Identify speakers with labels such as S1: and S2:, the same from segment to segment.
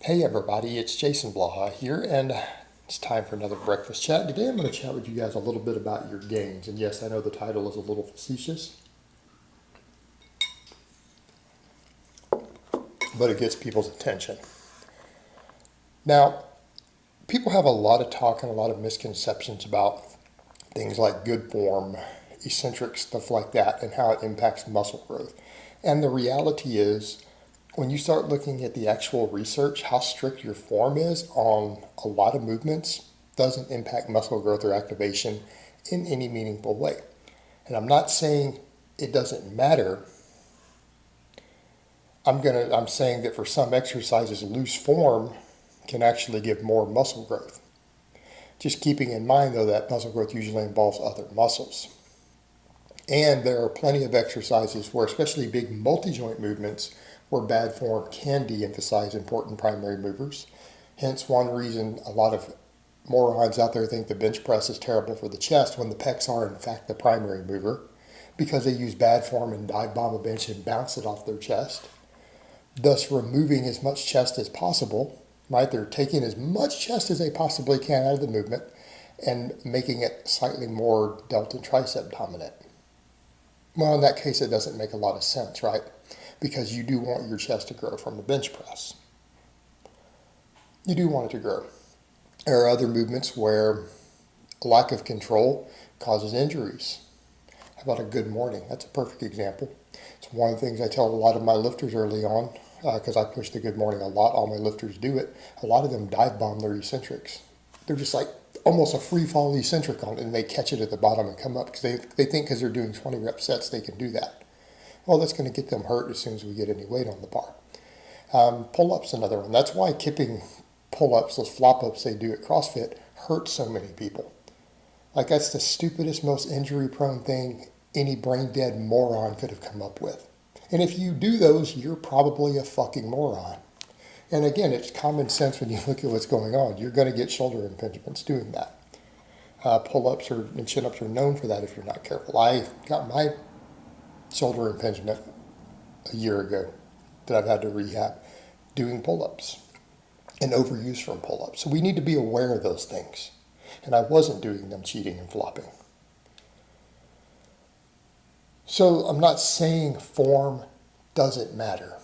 S1: Hey everybody, it's Jason Blaha here, and it's time for another breakfast chat. Today I'm going to chat with you guys a little bit about your gains. And yes, I know the title is a little facetious, but it gets people's attention. Now, people have a lot of talk and a lot of misconceptions about things like good form, eccentric, stuff like that, and how it impacts muscle growth. And the reality is, when you start looking at the actual research, how strict your form is on a lot of movements doesn't impact muscle growth or activation in any meaningful way. And I'm not saying it doesn't matter. I'm saying that for some exercises, loose form can actually give more muscle growth. Just keeping in mind though that muscle growth usually involves other muscles. And there are plenty of exercises where, especially big multi-joint movements, where bad form can de-emphasize important primary movers. Hence one reason a lot of morons out there think the bench press is terrible for the chest when the pecs are in fact the primary mover, because they use bad form and dive bomb a bench and bounce it off their chest, thus removing as much chest as possible, right? They're taking as much chest as they possibly can out of the movement and making it slightly more delt and tricep dominant. Well, in that case, it doesn't make a lot of sense, right? Because you do want your chest to grow from the bench press. You do want it to grow. There are other movements where a lack of control causes injuries. How about a good morning? That's a perfect example. It's one of the things I tell a lot of my lifters early on, because I push the good morning a lot. All my lifters do it. A lot of them dive bomb their eccentrics. They're just like almost a free fall eccentric on it, and they catch it at the bottom and come up because they think because they're doing 20 rep sets they can do that. Well, that's going to get them hurt as soon as we get any weight on the bar. Pull-ups, another one. That's why kipping pull-ups, those flop-ups they do at CrossFit, hurt so many people. Like, that's the stupidest, most injury-prone thing any brain-dead moron could have come up with. And if you do those, you're probably a fucking moron. And again, it's common sense when you look at what's going on. You're going to get shoulder impingements doing that. Pull-ups and chin-ups are known for that if you're not careful. I got my shoulder impingement a year ago that I've had to rehab doing pull-ups and overuse from pull-ups. So we need to be aware of those things. And I wasn't doing them cheating and flopping. So I'm not saying form doesn't matter.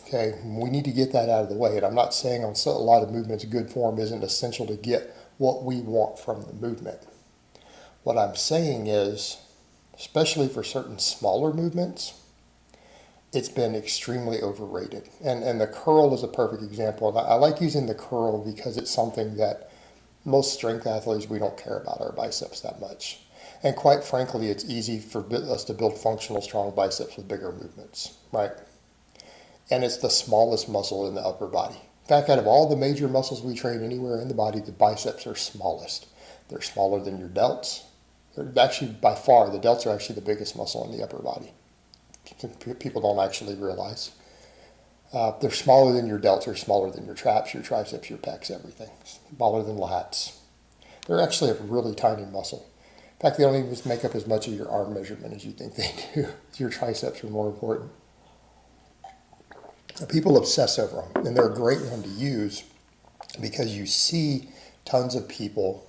S1: Okay, we need to get that out of the way. And I'm not saying on a lot of movements good form isn't essential to get what we want from the movement. What I'm saying is, especially for certain smaller movements, it's been extremely overrated. And the curl is a perfect example. And I like using the curl because it's something that most strength athletes, we don't care about our biceps that much. And quite frankly, it's easy for us to build functional, strong biceps with bigger movements, right? And it's the smallest muscle in the upper body. In fact, out of all the major muscles we train anywhere in the body, the biceps are smallest. They're smaller than your delts. They're actually, by far, the delts are actually the biggest muscle in the upper body. People don't actually realize. They're smaller than your delts, or smaller than your traps, your triceps, your pecs, everything. Smaller than lats. They're actually a really tiny muscle. In fact, they don't even make up as much of your arm measurement as you think they do. Your triceps are more important. People obsess over them, and they're a great one to use because you see tons of people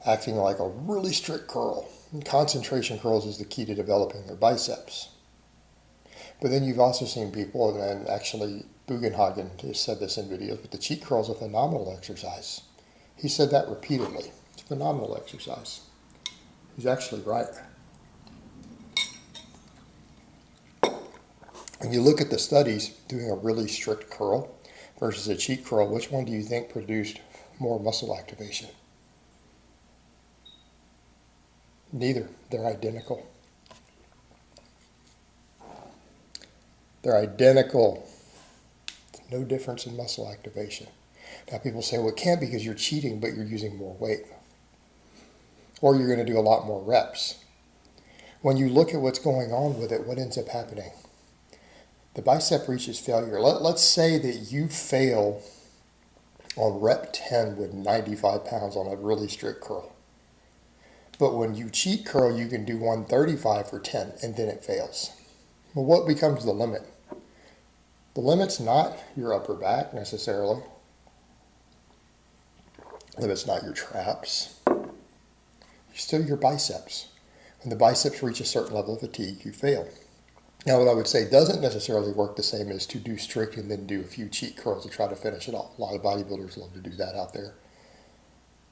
S1: acting like a really strict curl. And concentration curls is the key to developing their biceps. But then you've also seen people, and actually Bugenhagen has said this in videos, but the cheat curl is a phenomenal exercise. He said that repeatedly. It's a phenomenal exercise. He's actually right. When you look at the studies doing a really strict curl versus a cheat curl, which one do you think produced more muscle activation? Neither. They're identical. They're identical. No difference in muscle activation. Now people say, well, it can't because you're cheating, but you're using more weight. Or you're going to do a lot more reps. When you look at what's going on with it, what ends up happening? The bicep reaches failure. Let's say that you fail on rep 10 with 95 pounds on a really strict curl. But when you cheat curl, you can do 135 for 10, and then it fails. Well, what becomes the limit? The limit's not your upper back necessarily. if it's not your traps, still your biceps. When the biceps reach a certain level of fatigue, you fail. Now, what I would say doesn't necessarily work the same as to do strict and then do a few cheat curls to try to finish it off. A lot of bodybuilders love to do that out there.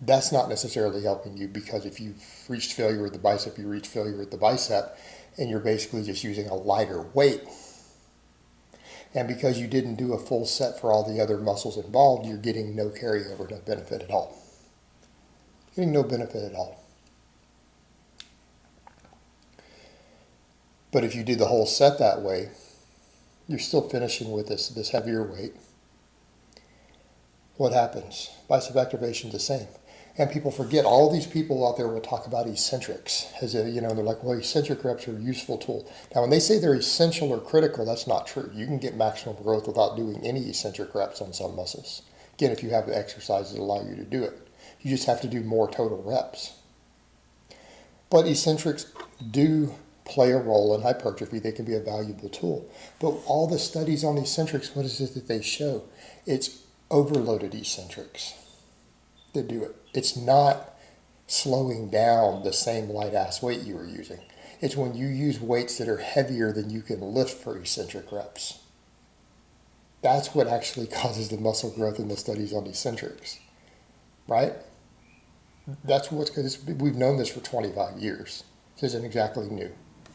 S1: That's not necessarily helping you, because if you've reached failure with the bicep, you reach failure with the bicep, and you're basically just using a lighter weight. And because you didn't do a full set for all the other muscles involved, you're getting no carryover, no benefit at all. Getting no benefit at all. But if you did the whole set that way, you're still finishing with this heavier weight. What happens? Bicep activation is the same. And people forget, all these people out there will talk about eccentrics. As if, they're like, well, eccentric reps are a useful tool. Now, when they say they're essential or critical, that's not true. You can get maximum growth without doing any eccentric reps on some muscles. Again, if you have the exercises that allow you to do it. You just have to do more total reps. But eccentrics do play a role in hypertrophy. They can be a valuable tool. But all the studies on eccentrics, what is it that they show? It's overloaded eccentrics that do it. It's not slowing down the same light ass weight you were using. It's when you use weights that are heavier than you can lift for eccentric reps. That's what actually causes the muscle growth in the studies on eccentrics, right? That's what's good. We've known this for 25 years. This isn't exactly new.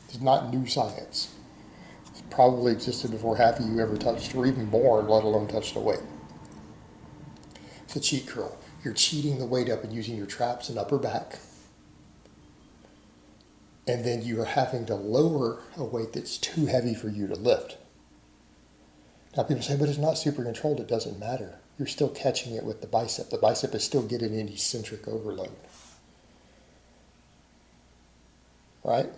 S1: It's not new science. It's probably existed before half of you ever touched or even born, let alone touched a weight. It's a cheat curl. You're cheating the weight up and using your traps and upper back. And then you are having to lower a weight that's too heavy for you to lift. Now people say, but it's not super controlled. It doesn't matter. You're still catching it with the bicep. The bicep is still getting an eccentric overload. Right?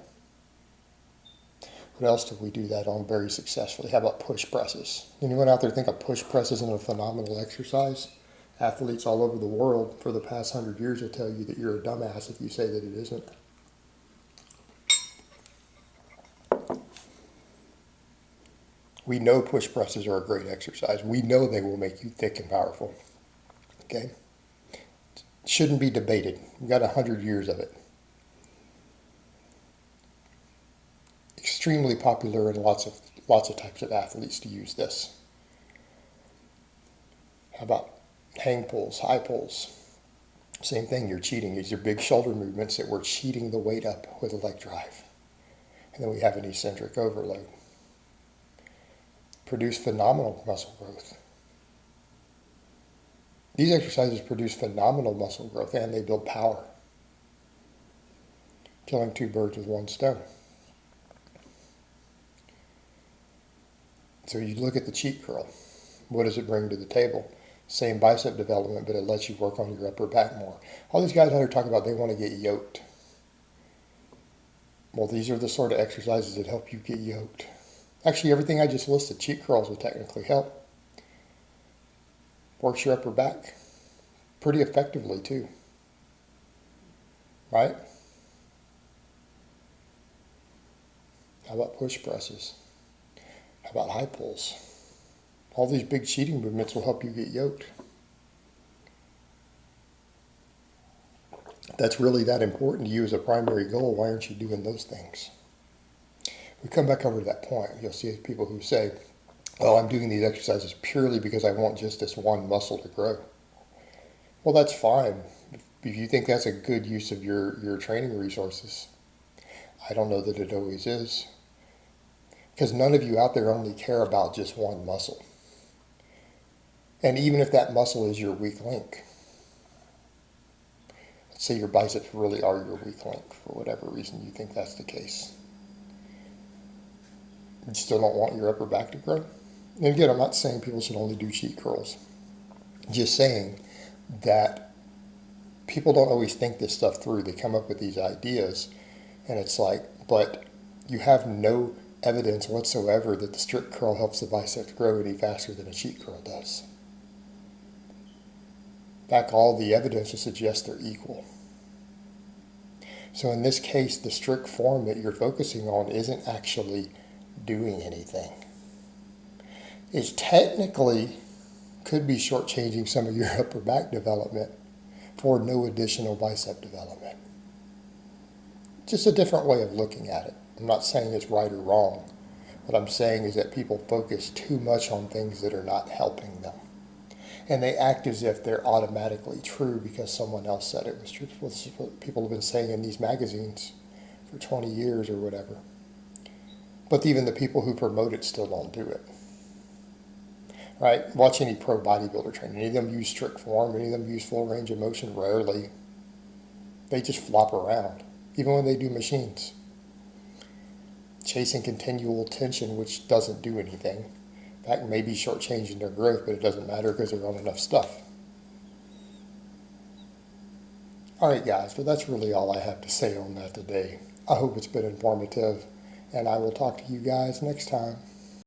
S1: What else do we do that on very successfully? How about push presses? Anyone out there think a push press isn't a phenomenal exercise? Athletes all over the world for the past 100 years will tell you that you're a dumbass if you say that it isn't. We know push presses are a great exercise. We know they will make you thick and powerful. Okay? It shouldn't be debated. We've got 100 years of it. Extremely popular in lots of types of athletes to use this. How about hang pulls, high pulls? Same thing, you're cheating. These are big shoulder movements that we're cheating the weight up with a leg drive. And then we have an eccentric overload. Produce phenomenal muscle growth. These exercises produce phenomenal muscle growth and they build power. Killing two birds with one stone. So you look at the cheat curl. What does it bring to the table? Same bicep development, but it lets you work on your upper back more. All these guys out here talking about they want to get yoked. Well, these are the sort of exercises that help you get yoked. Actually, everything I just listed, cheat curls will technically help. Works your upper back pretty effectively too. Right? How about push presses? How about high pulls? All these big cheating movements will help you get yoked. If that's really that important to you as a primary goal, why aren't you doing those things? We come back over to that point. You'll see people who say, well, I'm doing these exercises purely because I want just this one muscle to grow. Well, that's fine. If you think that's a good use of your training resources. I don't know that it always is. Because none of you out there only care about just one muscle. And even if that muscle is your weak link, let's say your biceps really are your weak link for whatever reason you think that's the case. You still don't want your upper back to grow? And again, I'm not saying people should only do cheat curls. Just saying that people don't always think this stuff through. They come up with these ideas and it's like, but you have no evidence whatsoever that the strict curl helps the biceps grow any faster than a cheat curl does. In fact, all the evidence would suggest they're equal. So in this case, the strict form that you're focusing on isn't actually doing anything. It technically could be shortchanging some of your upper back development, for no additional bicep development. Just a different way of looking at it. I'm not saying it's right or wrong. What I'm saying is that people focus too much on things that are not helping them. And they act as if they're automatically true because someone else said it was true. This is what people have been saying in these magazines for 20 years or whatever. But even the people who promote it still don't do it. Right? Watch any pro bodybuilder train. Any of them use strict form, any of them use full range of motion, rarely. They just flop around, even when they do machines. Chasing continual tension, which doesn't do anything. In fact, maybe shortchanging their growth, but it doesn't matter because they're on enough stuff. Alright guys, but that's really all I have to say on that today. I hope it's been informative, and I will talk to you guys next time.